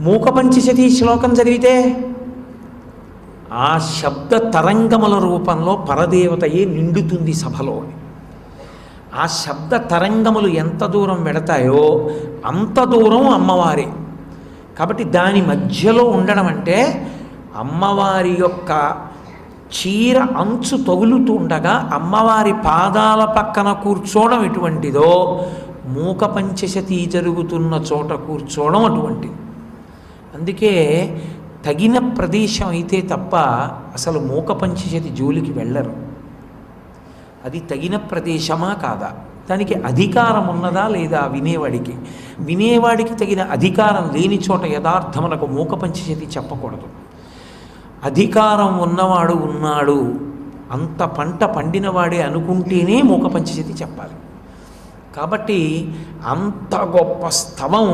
మూకపంచశతి శ్లోకం చదివితే ఆ శబ్ద తరంగముల రూపంలో పరదేవతయే నిండుతుంది సభలో. ఆ శబ్ద తరంగములు ఎంత దూరం వెడతాయో అంత దూరం అమ్మవారే. కాబట్టి దాని మధ్యలో ఉండడం అంటే అమ్మవారి యొక్క చీర అంచు తగులుతూ ఉండగా అమ్మవారి పాదాల పక్కన కూర్చోవడం ఎటువంటిదో మూకపంచశతి జరుగుతున్న చోట కూర్చోవడం అటువంటిది. అందుకే తగిన ప్రదేశం అయితే తప్ప అసలు మూకపంచశతి జోలికి వెళ్ళరు. అది తగిన ప్రదేశమా కాదా, దానికి అధికారం ఉన్నదా లేదా వినేవాడికి. వినేవాడికి తగిన అధికారం లేని చోట యథార్థమునకు మూకపంచశతి చెప్పకూడదు. అధికారం ఉన్నవాడు ఉన్నాడు, అంత పంట పండినవాడే అనుకుంటేనే మూకపంచశతి చెప్పాలి. కాబట్టి అంత గొప్ప స్తవం